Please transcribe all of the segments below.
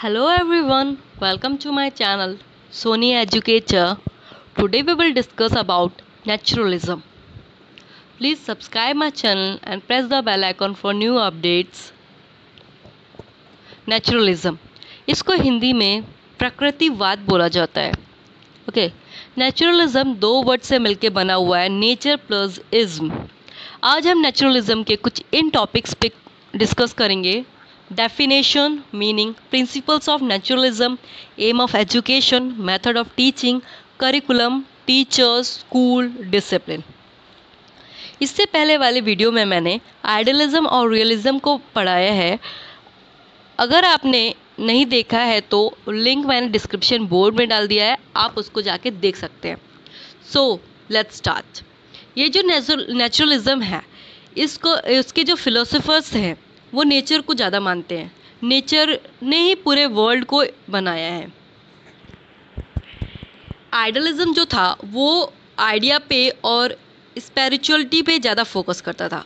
Hello everyone, welcome to my channel Sony Educator. Today we will discuss about naturalism. Please subscribe my channel and press the bell icon for new updates. Naturalism इसको हिंदी में प्रकृतिवाद बोला जाता है. Okay, naturalism दो word से मिलकर बना हुआ है, नेचर प्लस इज्म. आज हम नेचुरलिज्म के कुछ इन टॉपिक्स पे डिस्कस करेंगे. Definition, meaning, principles of naturalism, aim of education, method of teaching, curriculum, teachers, school, discipline. इससे पहले वाले वीडियो में मैंने आइडियलिज्म और रियलिज्म को पढ़ाया है. अगर आपने नहीं देखा है तो लिंक मैंने डिस्क्रिप्शन बोर्ड में डाल दिया है, आप उसको जाके देख सकते हैं. So let's start. ये जो नेचुरलिज्म है, इसके जो फिलोसोफर्स हैं वो नेचर को ज़्यादा मानते हैं. नेचर ने ही पूरे वर्ल्ड को बनाया है. आइडियलिज्म जो था वो आइडिया पे और स्पिरिचुअलिटी पे ज़्यादा फोकस करता था,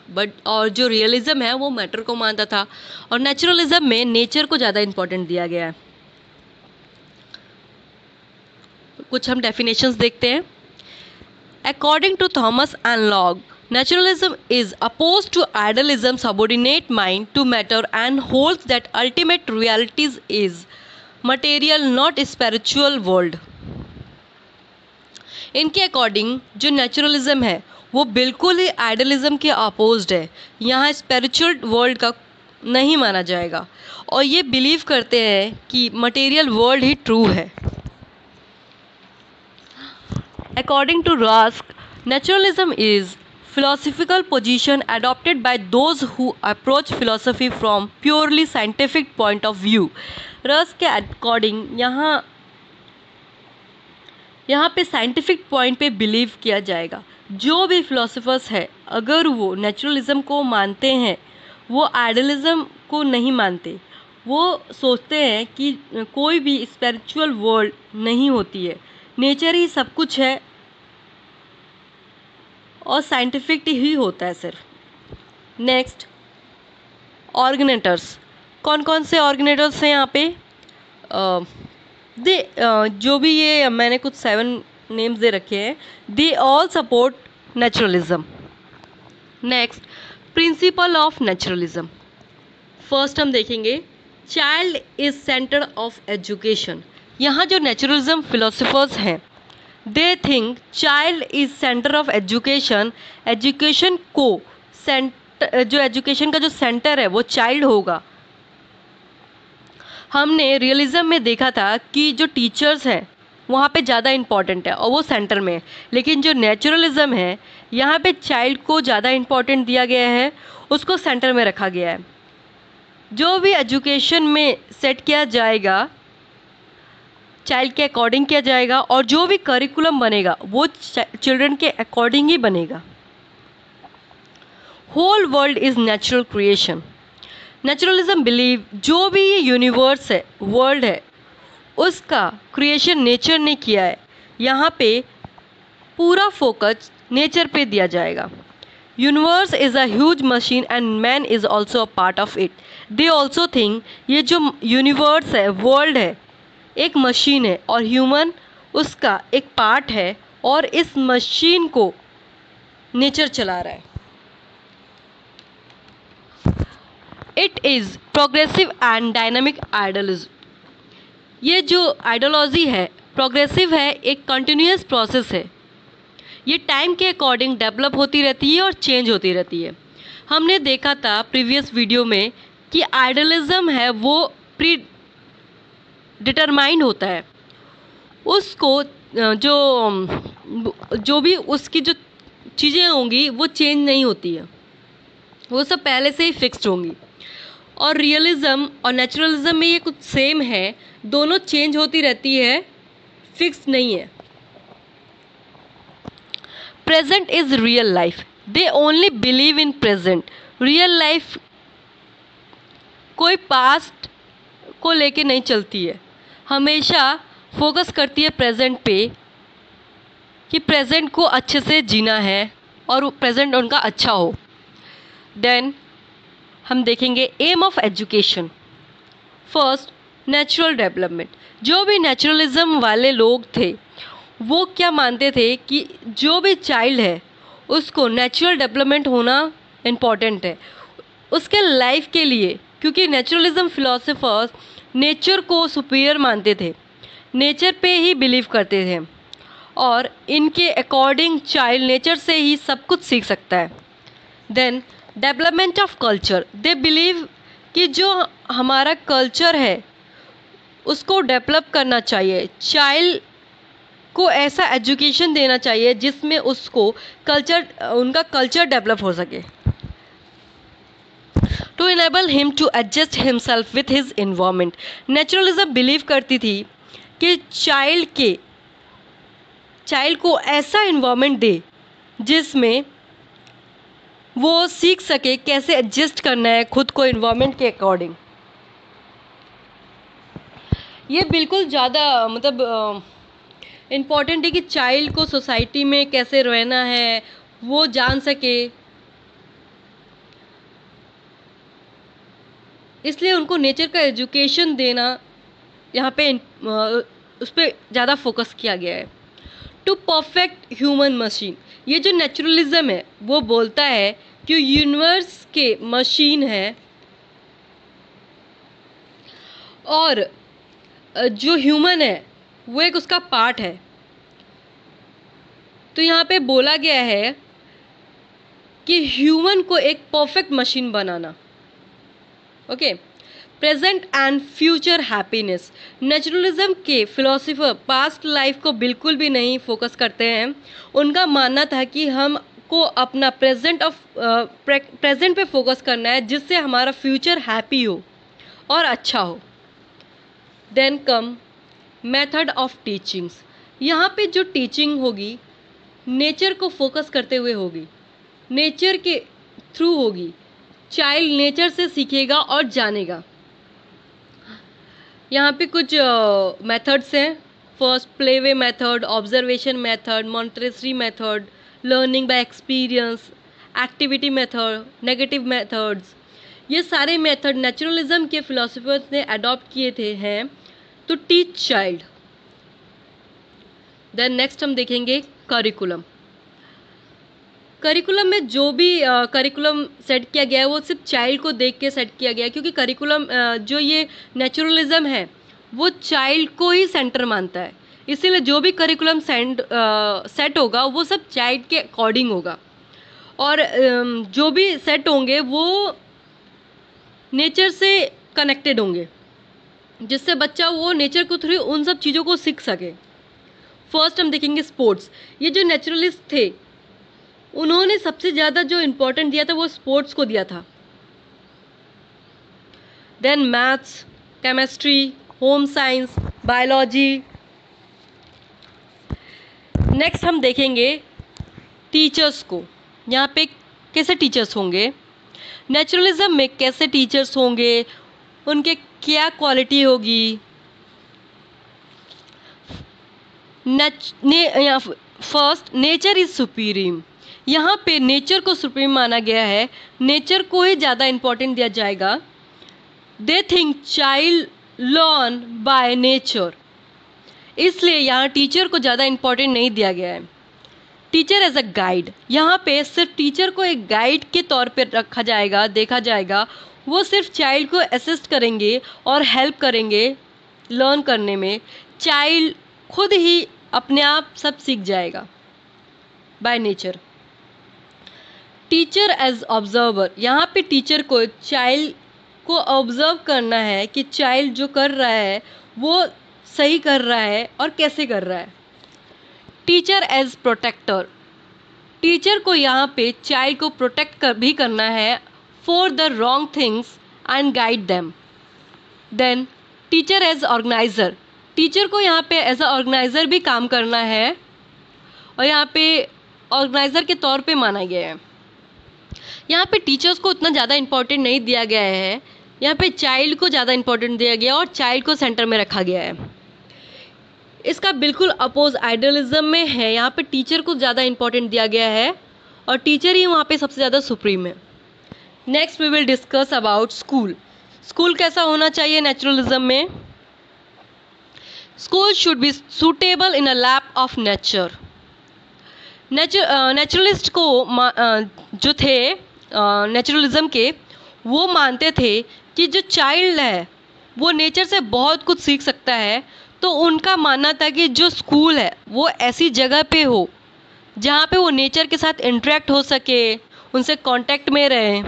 और जो रियलिज्म है वो मैटर को मानता था. और नेचुरलिज्म में नेचर को ज़्यादा इम्पोर्टेंट दिया गया है. कुछ हम डेफिनेशंस देखते हैं. According to Thomas and Lang, naturalism is opposed to idealism, subordinate mind to matter, and holds that ultimate realities is material, not spiritual world. इनके अकॉर्डिंग जो नेचुरलिज्म है वो बिल्कुल ही आइडियलिज्म के अपोज्ड है. यहाँ स्पिरिचुअल वर्ल्ड का नहीं माना जाएगा, और ये बिलीव करते हैं कि मटेरियल वर्ल्ड ही ट्रू है. According to Rusk, naturalism is philosophical position adopted by those who approach philosophy from purely scientific point of view. रस के अकॉर्डिंग यहाँ पे साइंटिफिक पॉइंट पे बिलीव किया जाएगा. जो भी फिलोसोफर्स है अगर वो नेचुरलिज्म को मानते हैं वो आइडियलिज्म को नहीं मानते. वो सोचते हैं कि कोई भी स्पिरिचुअल वर्ल्ड नहीं होती है, नेचर ही सब कुछ है और साइंटिफिक ही होता है सिर्फ. नेक्स्ट, ऑर्गेनेटर्स. कौन कौन से ऑर्गेनेटर्स हैं यहाँ पे? जो भी ये मैंने कुछ 7 नेम्स दे रखे हैं. They all support naturalism. Next, principle of naturalism. First हम देखेंगे child is centre of education. यहाँ जो नेचुरलिज्म फिलोसोफर्स हैं they think child is centre of education. Education को जो एजुकेशन का जो सेंटर है वो चाइल्ड होगा. हमने रियलिज्म में देखा था कि जो टीचर्स हैं वहाँ पे ज़्यादा इम्पॉर्टेंट है और वो सेंटर में है, लेकिन जो नेचुरलिज्म है यहाँ पे चाइल्ड को ज़्यादा इम्पॉर्टेंट दिया गया है, उसको सेंटर में रखा गया है. जो भी एजुकेशन में सेट किया जाएगा चाइल्ड के अकॉर्डिंग किया जाएगा, और जो भी करिकुलम बनेगा वो चिल्ड्रन के अकॉर्डिंग ही बनेगा. Whole world is natural creation. Naturalism believe जो भी ये यूनिवर्स है, वर्ल्ड है, उसका क्रिएशन नेचर ने किया है. यहाँ पे पूरा फोकस नेचर पे दिया जाएगा. Universe is a huge machine and man is also a part of it. They also think ये जो यूनिवर्स है, वर्ल्ड है, एक मशीन है और ह्यूमन उसका एक पार्ट है, और इस मशीन को नेचर चला रहा है. It is progressive and dynamic idealism. ये जो आइडियोलॉजी है प्रोग्रेसिव है, एक कंटिन्यूस प्रोसेस है. ये टाइम के अकॉर्डिंग डेवलप होती रहती है और चेंज होती रहती है. हमने देखा था प्रीवियस वीडियो में कि आइडियलिज्म है वो प्री डिटरमाइंड होता है. उसको जो भी उसकी जो चीज़ें होंगी वो चेंज नहीं होती है, वो सब पहले से ही फिक्स्ड होंगी. और रियलिज्म और नेचुरलिज्म में ये कुछ सेम है, दोनों चेंज होती रहती है, फिक्स्ड नहीं है. Present is real life. They only believe in present. Real life कोई पास्ट को लेके नहीं चलती है, हमेशा फोकस करती है प्रेजेंट पे कि प्रेजेंट को अच्छे से जीना है और प्रेजेंट उनका अच्छा हो. देन हम देखेंगे aim of education. First, natural development. जो भी नेचुरलिज्म वाले लोग थे वो क्या मानते थे कि जो भी चाइल्ड है उसको नेचुरल डेवलपमेंट होना इम्पॉर्टेंट है उसके लाइफ के लिए, क्योंकि नेचुरलिज्म फिलोसोफर्स नेचर को सुपीरियर मानते थे, नेचर पे ही बिलीव करते थे और इनके अकॉर्डिंग चाइल्ड नेचर से ही सब कुछ सीख सकता है। Then development of culture, they believe कि जो हमारा कल्चर है उसको डेवलप करना चाहिए, चाइल्ड को ऐसा एजुकेशन देना चाहिए जिसमें उसको उनका कल्चर डेवलप हो सके। To enable him to adjust himself with his environment, naturalism believe करती थी कि चाइल्ड को ऐसा इन्वायरमेंट दे जिसमें वो सीख सके कैसे एडजस्ट करना है खुद को इन्वायरमेंट के अकॉर्डिंग। ये बिल्कुल ज़्यादा मतलब इम्पॉर्टेंट है कि चाइल्ड को सोसाइटी में कैसे रहना है वो जान सके, इसलिए उनको नेचर का एजुकेशन देना यहाँ पे उस पर ज़्यादा फोकस किया गया है। टू परफेक्ट ह्यूमन मशीन, ये जो नेचुरलिज्म है वो बोलता है कि यूनिवर्स के मशीन है और जो ह्यूमन है वो एक उसका पार्ट है। तो यहाँ पे बोला गया है कि ह्यूमन को एक perfect machine banana. Okay, present and future happiness, naturalism के फिलोसोफर पास्ट लाइफ को बिल्कुल भी नहीं फोकस करते हैं। उनका मानना था कि हमको अपना प्रेजेंट पे फोकस करना है जिससे हमारा फ्यूचर हैप्पी हो और अच्छा हो। Then come method of teachings, यहाँ पे जो टीचिंग होगी नेचर को फोकस करते हुए होगी, नेचर के थ्रू होगी, चाइल्ड नेचर से सीखेगा और जानेगा। यहाँ पे कुछ मेथड्स हैं। First, playway method, observation method, Montessori method, learning by experience, activity method, negative methods. ये सारे मेथड नेचुरलिज्म के फिलोसोफर्स ने अडॉप्ट किए थे हैं to teach child. Then next हम देखेंगे करिकुलम। करिकुलम में जो भी करिकुलम सेट किया गया है वो सिर्फ चाइल्ड को देख के सेट किया गया है, क्योंकि करिकुलम जो ये नेचुरलिज्म है वो चाइल्ड को ही सेंटर मानता है, इसीलिए जो भी करिकुलम सेट होगा वो सब चाइल्ड के अकॉर्डिंग होगा और जो भी सेट होंगे वो नेचर से कनेक्टेड होंगे जिससे बच्चा वो नेचर को थ्रू उन सब चीज़ों को सीख सके। फर्स्ट हम देखेंगे स्पोर्ट्स। ये जो नेचुरलिस्ट थे उन्होंने सबसे ज़्यादा जो इम्पोर्टेंट दिया था वो स्पोर्ट्स को दिया था। Then maths, chemistry, home science, biology. Next हम देखेंगे टीचर्स को। यहाँ पे कैसे टीचर्स होंगे, नेचुरलिज्म में कैसे टीचर्स होंगे, उनके क्या क्वालिटी होगी। First, nature is supreme. यहाँ पे नेचर को सुप्रीम माना गया है, नेचर को ही ज़्यादा इम्पोर्टेंट दिया जाएगा। They think child learn by nature, इसलिए यहाँ टीचर को ज़्यादा इम्पोर्टेंट नहीं दिया गया है। टीचर एज अ गाइड, यहाँ पे सिर्फ टीचर को एक गाइड के तौर पे रखा जाएगा, देखा जाएगा। वो सिर्फ चाइल्ड को असिस्ट करेंगे और हेल्प करेंगे लर्न करने में, चाइल्ड खुद ही अपने आप सब सीख जाएगा by nature. Teacher as observer, यहाँ पे टीचर को चाइल्ड को ऑब्जर्व करना है कि चाइल्ड जो कर रहा है वो सही कर रहा है और कैसे कर रहा है। टीचर एज प्रोटेक्टर, टीचर को यहाँ पे चाइल्ड को प्रोटेक्ट भी करना है for the wrong things and guide them. Then teacher as organiser, teacher को यहाँ पे एज अ ऑर्गेनाइजर भी काम करना है और यहाँ पे ऑर्गेनाइजर के तौर पे माना गया है। यहाँ पे टीचर्स को उतना ज़्यादा इम्पोर्टेंट नहीं दिया गया है, यहाँ पे चाइल्ड को ज़्यादा इम्पोर्टेंट दिया गया और चाइल्ड को सेंटर में रखा गया है। इसका बिल्कुल अपोज आइडियलिज्म में है, यहाँ पे टीचर को ज़्यादा इम्पोर्टेंट दिया गया है और टीचर ही वहाँ पे सबसे ज़्यादा सुप्रीम है। Next we will discuss about school. School कैसा होना चाहिए नेचुरलिज्म में। School should be suitable in a lap of nature. Naturalist को जो थे नेचुरलिज्म के, वो मानते थे कि जो चाइल्ड है वो नेचर से बहुत कुछ सीख सकता है। तो उनका मानना था कि जो स्कूल है वो ऐसी जगह पे हो जहाँ पे वो नेचर के साथ इंटरेक्ट हो सके, उनसे कांटेक्ट में रहे,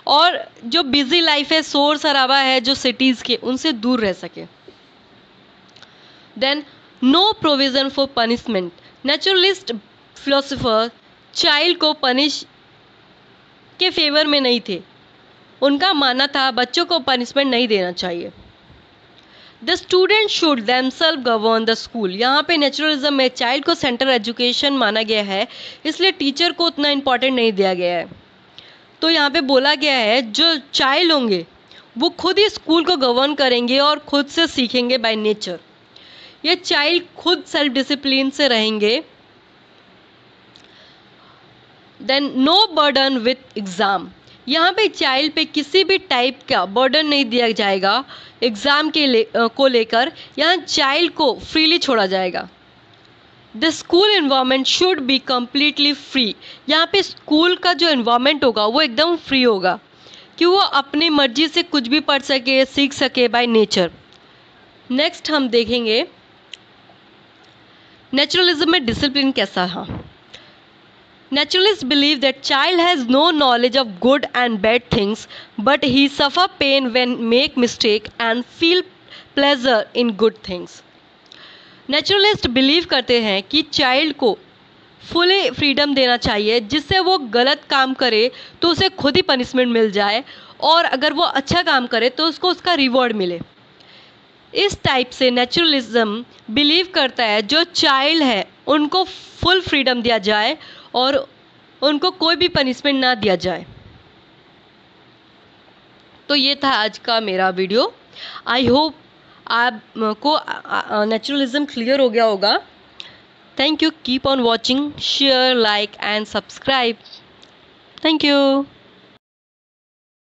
और जो बिजी लाइफ है, शोर शराबा है जो सिटीज़ के, उनसे दूर रह सके। Then no provision for punishment. Naturalist philosopher child को पनिश के फेवर में नहीं थे। उनका मानना था बच्चों को पनिशमेंट नहीं देना चाहिए। The student should themselves govern the school. यहाँ पे नेचुरलिज्म में चाइल्ड को सेंटर एजुकेशन माना गया है, इसलिए टीचर को उतना इम्पोर्टेंट नहीं दिया गया है। तो यहाँ पे बोला गया है जो चाइल्ड होंगे वो खुद ही स्कूल को गवर्न करेंगे और खुद से सीखेंगे बाय नेचर। ये चाइल्ड खुद सेल्फ डिसिप्लिन से रहेंगे। Then no burden with exam. यहाँ पे चाइल्ड पे किसी भी टाइप का बर्डन नहीं दिया जाएगा एग्ज़ाम को लेकर। यहाँ चाइल्ड को फ्रीली छोड़ा जाएगा। The school environment should be completely free. यहाँ पे स्कूल का जो इन्वायरमेंट होगा वो एकदम फ्री होगा कि वो अपनी मर्जी से कुछ भी पढ़ सके, सीख सके बाय नेचर। नेक्स्ट हम देखेंगे नेचुरलिज्म में डिसिप्लिन कैसा है। Naturalists believe that child has no knowledge of good and bad things, but he suffer pain when make mistake and feel pleasure in good things. Naturalists believe करते हैं कि child को fully freedom देना चाहिए, जिससे वो गलत काम करे तो उसे खुद ही पनिशमेंट मिल जाए, और अगर वो अच्छा काम करे तो उसको उसका रिवॉर्ड मिले। इस टाइप से नेचुरलिज्म बिलीव करता है जो चाइल्ड है उनको फुल फ्रीडम दिया जाए और उनको कोई भी पनिशमेंट ना दिया जाए। तो ये था आज का मेरा वीडियो। आई होप आपको नेचुरलिज्म क्लियर हो गया होगा। Thank you. Keep on watching, share, like and subscribe. Thank you.